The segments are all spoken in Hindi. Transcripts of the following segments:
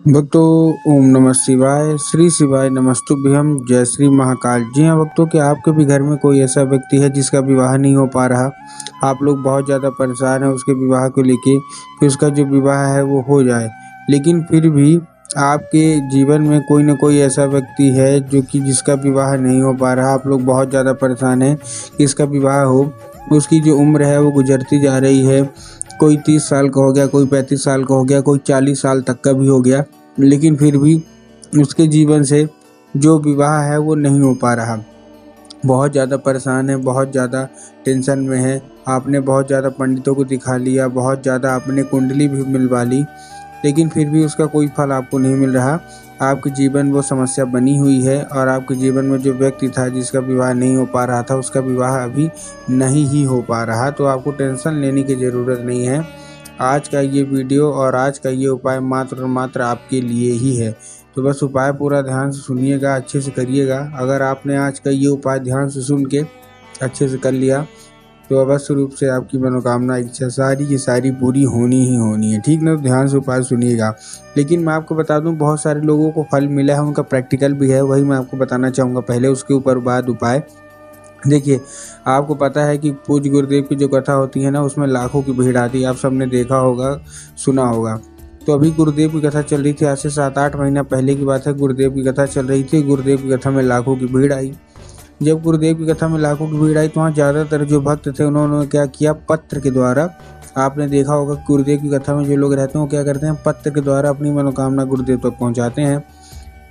भक्तों, ओम नमः शिवाय, श्री शिवाय नमस्तुभ्यं, जय श्री महाकाल। जी हाँ भक्तों, क्या आपके भी घर में कोई ऐसा व्यक्ति है जिसका विवाह नहीं हो पा रहा? आप लोग बहुत ज़्यादा परेशान हैं उसके विवाह को लेके कि उसका जो विवाह है वो हो जाए, लेकिन फिर भी आपके जीवन में कोई न कोई ऐसा व्यक्ति है जो कि जिसका विवाह नहीं हो पा रहा। आप लोग बहुत ज़्यादा परेशान हैं कि इसका विवाह हो। उसकी जो उम्र है वो गुजरती जा रही है। कोई 30 साल का हो गया, कोई 35 साल का हो गया, कोई 40 साल तक का भी हो गया, लेकिन फिर भी उसके जीवन से जो विवाह है वो नहीं हो पा रहा। बहुत ज़्यादा परेशान है, बहुत ज़्यादा टेंशन में है। आपने बहुत ज़्यादा पंडितों को दिखा लिया, बहुत ज़्यादा आपने कुंडली भी मिलवा ली, लेकिन फिर भी उसका कोई फल आपको नहीं मिल रहा। आपके जीवन वो समस्या बनी हुई है और आपके जीवन में जो व्यक्ति था जिसका विवाह नहीं हो पा रहा था, उसका विवाह अभी नहीं ही हो पा रहा। तो आपको टेंशन लेने की ज़रूरत नहीं है। आज का ये वीडियो और आज का ये उपाय मात्र और मात्र आपके लिए ही है। तो बस उपाय पूरा ध्यान से सुनिएगा, अच्छे से करिएगा। अगर आपने आज का ये उपाय ध्यान से सुन के अच्छे से कर लिया तो अवश्य रूप से आपकी मनोकामना इच्छा सारी की सारी पूरी होनी ही होनी है। ठीक ना? तो ध्यान से उपाय सुनिएगा। लेकिन मैं आपको बता दूं, बहुत सारे लोगों को फल मिला है, उनका प्रैक्टिकल भी है, वही मैं आपको बताना चाहूँगा पहले, उसके ऊपर बाद उपाय। देखिए, आपको पता है कि पूज्य गुरुदेव की जो कथा होती है ना, उसमें लाखों की भीड़ आती है। आप सबने देखा होगा, सुना होगा। तो अभी गुरुदेव की कथा चल रही थी, आज से 7-8 महीना पहले की बात है। गुरुदेव की कथा चल रही थी, गुरुदेव की कथा में लाखों की भीड़ आई। जब गुरुदेव की कथा में लाखों की भीड़ आई तो वहाँ ज़्यादातर जो भक्त थे उन्होंने क्या किया, पत्र के द्वारा, आपने देखा होगा गुरुदेव की कथा में जो लोग रहते हैं वो क्या करते हैं, पत्र के द्वारा अपनी मनोकामना गुरुदेव तक पहुँचाते हैं।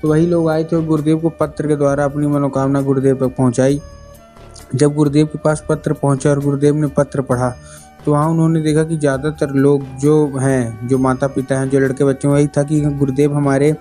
तो वही लोग आए थे और गुरुदेव को पत्र के द्वारा अपनी मनोकामना गुरुदेव तक पहुँचाई। जब गुरुदेव के पास पत्र पहुंचा और गुरुदेव ने पत्र पढ़ा तो वहाँ उन्होंने देखा कि ज़्यादातर लोग जो हैं, जो माता पिता हैं, जो लड़के बच्चे, वही था कि गुरुदेव हमारे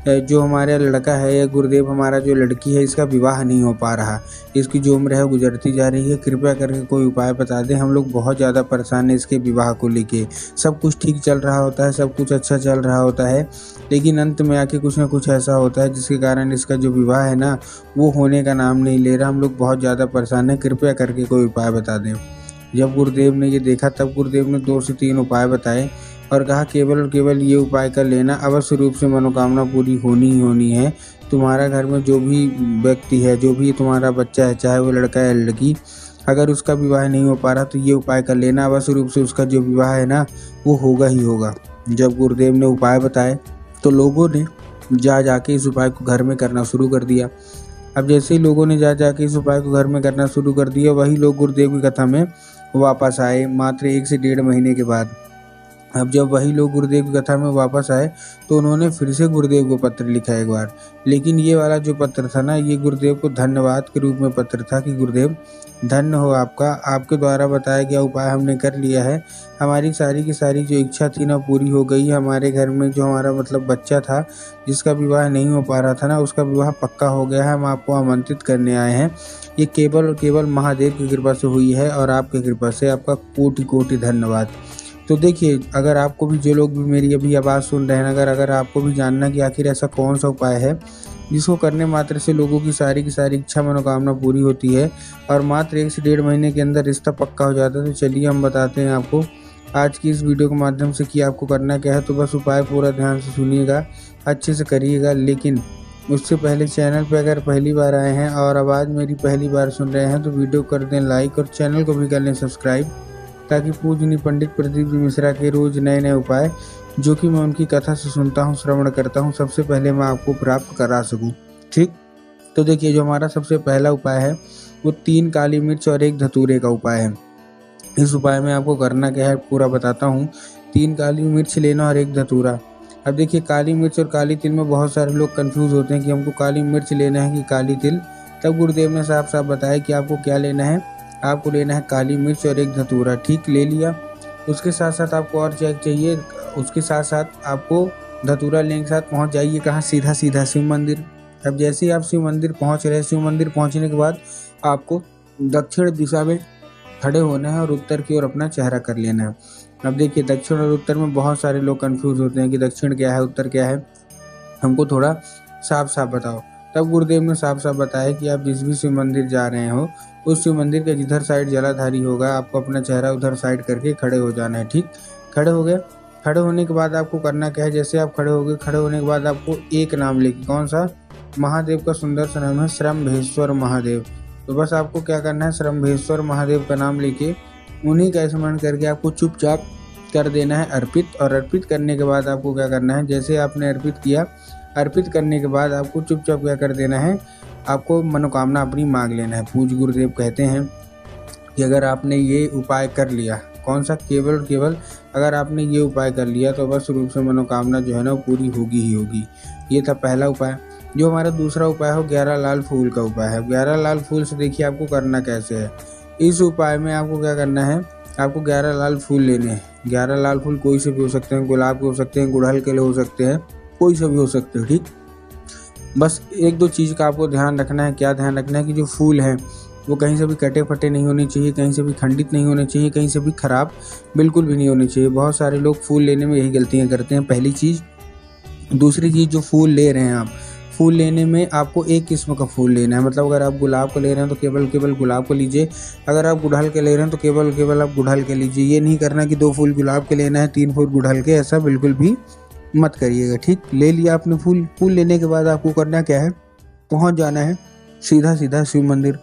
जो हमारा लड़का है या गुरुदेव हमारा जो लड़की है, इसका विवाह नहीं हो पा रहा, इसकी जो उम्र है गुजरती जा रही है, कृपया करके कोई उपाय बता दें। हम लोग बहुत ज़्यादा परेशान हैं इसके विवाह को लेके। सब कुछ ठीक चल रहा होता है, सब कुछ अच्छा चल रहा होता है, लेकिन अंत में आके कुछ ना कुछ ऐसा होता है जिसके कारण इसका जो विवाह है ना वो होने का नाम नहीं ले रहा। हम लोग बहुत ज़्यादा परेशान हैं, कृपया करके कोई उपाय बता दें। जब गुरुदेव ने ये देखा तब गुरुदेव ने 2 से 3 उपाय बताए और कहा केवल और केवल ये उपाय कर लेना, अवश्य रूप से मनोकामना पूरी होनी ही होनी है। तुम्हारा घर में जो भी व्यक्ति है, जो भी तुम्हारा बच्चा है, चाहे वो लड़का है या लड़की, अगर उसका विवाह नहीं हो पा रहा तो ये उपाय कर लेना, अवश्य रूप से उसका जो विवाह है ना वो होगा ही होगा। जब गुरुदेव ने उपाय बताए तो लोगों ने जा के इस उपाय को घर में करना शुरू कर दिया। अब जैसे ही लोगों ने जा के इस उपाय को घर में करना शुरू कर दिया, वही लोग गुरुदेव की कथा में वापस आए मात्र 1 से 1.5 महीने के बाद। अब जब वही लोग गुरुदेव की कथा में वापस आए तो उन्होंने फिर से गुरुदेव को पत्र लिखा एक बार, लेकिन ये वाला जो पत्र था ना, ये गुरुदेव को धन्यवाद के रूप में पत्र था कि गुरुदेव धन्य हो आपका, आपके द्वारा बताया गया उपाय हमने कर लिया है, हमारी सारी की सारी जो इच्छा थी ना पूरी हो गई। हमारे घर में जो हमारा मतलब बच्चा था जिसका विवाह नहीं हो पा रहा था ना, उसका विवाह पक्का हो गया है। हम आपको आमंत्रित करने आए हैं। ये केवल और केवल महादेव की कृपा से हुई है और आपकी कृपा से आपका कोटि कोटि धन्यवाद। तो देखिए, अगर आपको भी, जो लोग भी मेरी अभी आवाज़ सुन रहे हैं, अगर आपको भी जानना कि आखिर ऐसा कौन सा उपाय है जिसको करने मात्र से लोगों की सारी इच्छा मनोकामना पूरी होती है और मात्र 1 से 1.5 महीने के अंदर रिश्ता पक्का हो जाता है, तो चलिए हम बताते हैं आपको आज की इस वीडियो के माध्यम से कि आपको करना क्या है। तो बस उपाय पूरा ध्यान से सुनिएगा, अच्छे से करिएगा। लेकिन उससे पहले चैनल पर अगर पहली बार आए हैं और आवाज़ मेरी पहली बार सुन रहे हैं तो वीडियो कर दें लाइक और चैनल को भी कर लें सब्सक्राइब, ताकि पूजनीय पंडित प्रदीप जी मिश्रा के रोज नए नए उपाय जो कि मैं उनकी कथा से सुनता हूँ, श्रवण करता हूँ, सबसे पहले मैं आपको प्राप्त करा सकूँ। ठीक, तो देखिए, जो हमारा सबसे पहला उपाय है वो 3 काली मिर्च और 1 धतूरे का उपाय है। इस उपाय में आपको करना क्या है पूरा बताता हूँ। 3 काली मिर्च लेना और 1 धतूरा। अब देखिए, काली मिर्च और काली तिल में बहुत सारे लोग कंफ्यूज होते हैं कि हमको काली मिर्च लेना है कि काली तिल। तब गुरुदेव ने साफ साफ बताया कि आपको क्या लेना है, आपको लेना है काली मिर्च और 1 धतूरा। ठीक, ले लिया। उसके साथ साथ आपको और क्या चाहिए, उसके साथ साथ आपको धतूरा लेने के साथ पहुंच जाइए कहाँ, सीधा सीधा शिव मंदिर। अब जैसे ही आप शिव मंदिर पहुंच रहे हैं, शिव मंदिर पहुंचने के बाद आपको दक्षिण दिशा में खड़े होना है और उत्तर की ओर अपना चेहरा कर लेना है। अब देखिए, दक्षिण और उत्तर में बहुत सारे लोग कंफ्यूज होते हैं कि दक्षिण क्या है, उत्तर क्या है, हमको थोड़ा साफ साफ बताओ। तब गुरुदेव ने साफ साफ बताया कि आप जिस भी शिव मंदिर जा रहे हो, उस शिव मंदिर के जिधर साइड जलाधारी होगा, आपको अपना चेहरा उधर साइड करके खड़े हो जाना है। ठीक, खड़े हो गए। खड़े होने के बाद आपको करना क्या है, जैसे आप खड़े हो गए, खड़े होने के बाद आपको एक नाम लेके, कौन सा, महादेव का सुंदर सा नाम है श्रम्भेश्वर महादेव। तो बस आपको क्या करना है, श्रम्भेश्वर महादेव का नाम लेके उन्हीं का स्मरण करके आपको चुपचाप कर देना है अर्पित। और अर्पित करने के बाद आपको क्या करना है, जैसे आपने अर्पित किया, अर्पित करने के बाद आपको चुपचाप क्या कर देना है, आपको मनोकामना अपनी मांग लेना है। पूज्य गुरुदेव कहते हैं कि अगर आपने ये उपाय कर लिया, कौन सा, केवल और केवल अगर आपने ये उपाय कर लिया तो बस रूप से मनोकामना जो है ना वो पूरी होगी ही होगी। ये था पहला उपाय। जो हमारा दूसरा उपाय हो 11 लाल फूल का उपाय है। 11 लाल फूल से देखिए आपको करना कैसे है। इस उपाय में आपको क्या करना है, आपको 11 लाल फूल लेने हैं। 11 लाल फूल कोई से भी हो सकते हैं, गुलाब के हो सकते हैं, गुड़हल के लिए हो सकते हैं, कोई से भी हो सकते हैं, ठीक। बस एक दो चीज़ का आपको ध्यान रखना है। क्या ध्यान रखना है कि जो फूल हैं वो कहीं से भी कटे फटे नहीं होने चाहिए, कहीं से भी खंडित नहीं होने चाहिए, कहीं से भी खराब बिल्कुल भी नहीं होने चाहिए। बहुत सारे लोग फूल लेने में यही गलतियाँ करते हैं, पहली चीज़। दूसरी चीज़, जो फूल ले रहे हैं आप, फूल लेने में आपको एक किस्म का फूल लेना है। मतलब अगर आप गुलाब को ले रहे हैं तो केवल गुलाब को लीजिए, अगर आप गुड़हल के ले रहे हैं तो केवल आप गुड़हल के लीजिए। ये नहीं करना कि 2 फूल गुलाब के लेना है, 3 फूल गुड़हल के, ऐसा बिल्कुल भी मत करिएगा, ठीक। ले लिया आपने फूल। फूल लेने के बाद आपको करना क्या है, पहुंच जाना है सीधा शिव मंदिर।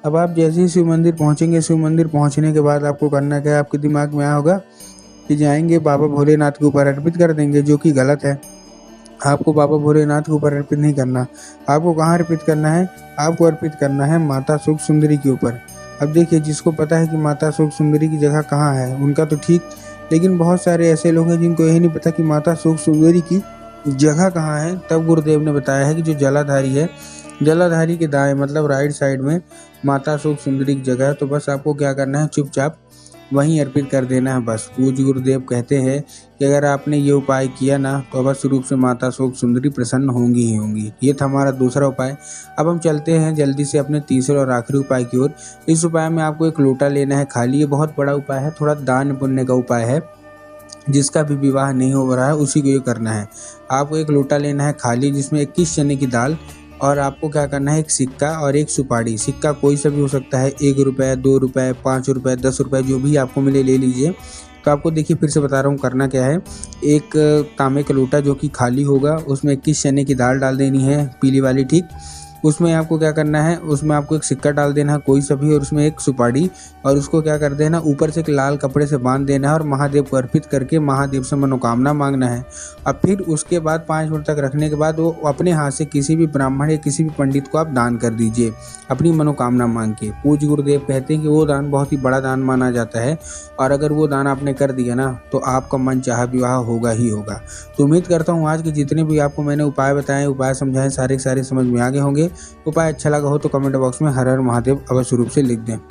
अब आप जैसे ही शिव मंदिर पहुंचेंगे, शिव मंदिर पहुंचने के बाद आपको करना क्या है, आपके दिमाग में आया होगा कि जाएंगे बाबा भोलेनाथ के ऊपर अर्पित कर देंगे, जो कि गलत है। आपको बाबा भोलेनाथ के ऊपर अर्पित नहीं करना। आपको कहाँ अर्पित करना है, आपको अर्पित करना है माता सुख सुंदरी के ऊपर। अब देखिए, जिसको पता है कि माता सुख सुंदरी की जगह कहाँ है उनका तो ठीक, लेकिन बहुत सारे ऐसे लोग हैं जिनको यही नहीं पता कि माता सुख सुंदरी की जगह कहाँ है। तब गुरुदेव ने बताया है कि जो जलाधारी है, जलाधारी के दाएं मतलब राइट साइड में माता सुख सुंदरी की जगह है। तो बस आपको क्या करना है, चुपचाप वहीं अर्पित कर देना है बस। पूज्य गुरुदेव कहते हैं कि अगर आपने ये उपाय किया ना तो अवश्य रूप से माता सुख सुंदरी प्रसन्न होंगी ही होंगी। ये था हमारा दूसरा उपाय। अब हम चलते हैं जल्दी से अपने तीसरे और आखिरी उपाय की ओर। इस उपाय में आपको एक लोटा लेना है खाली। ये बहुत बड़ा उपाय है, थोड़ा दान पुण्य का उपाय है। जिसका भी विवाह नहीं हो रहा है उसी को ये करना है। आपको एक लोटा लेना है खाली, जिसमें 21 चने की दाल, और आपको क्या करना है, एक सिक्का और एक सुपारी। सिक्का कोई सा भी हो सकता है, 1 रुपये, 2 रुपये, 5 रुपये, 10 रुपये, जो भी आपको मिले ले लीजिए। तो आपको देखिए फिर से बता रहा हूँ करना क्या है। एक तांबे का लोटा जो कि खाली होगा, उसमें 21 चने की दाल डाल देनी है, पीली वाली, ठीक। उसमें आपको क्या करना है, उसमें आपको एक सिक्का डाल देना है कोई सा भी, और उसमें एक सुपारी, और उसको क्या कर देना, ऊपर से एक लाल कपड़े से बांध देना है और महादेव को अर्पित करके महादेव से मनोकामना मांगना है। अब फिर उसके बाद 5 मिनट तक रखने के बाद वो अपने हाथ से किसी भी ब्राह्मण या किसी भी पंडित को आप दान कर दीजिए अपनी मनोकामना मांग के। पूज्य गुरुदेव कहते हैं कि वो दान बहुत ही बड़ा दान माना जाता है, और अगर वो दान आपने कर दिया ना तो आपका मन चाहा विवाह होगा ही होगा। तो उम्मीद करता हूँ आज के जितने भी आपको मैंने उपाय बताए, उपाय समझाए, सारे के सारे समझ में आ गए होंगे। उपाय अच्छा लगा हो तो कमेंट बॉक्स में हर हर महादेव अवश्य रूप से लिख दें।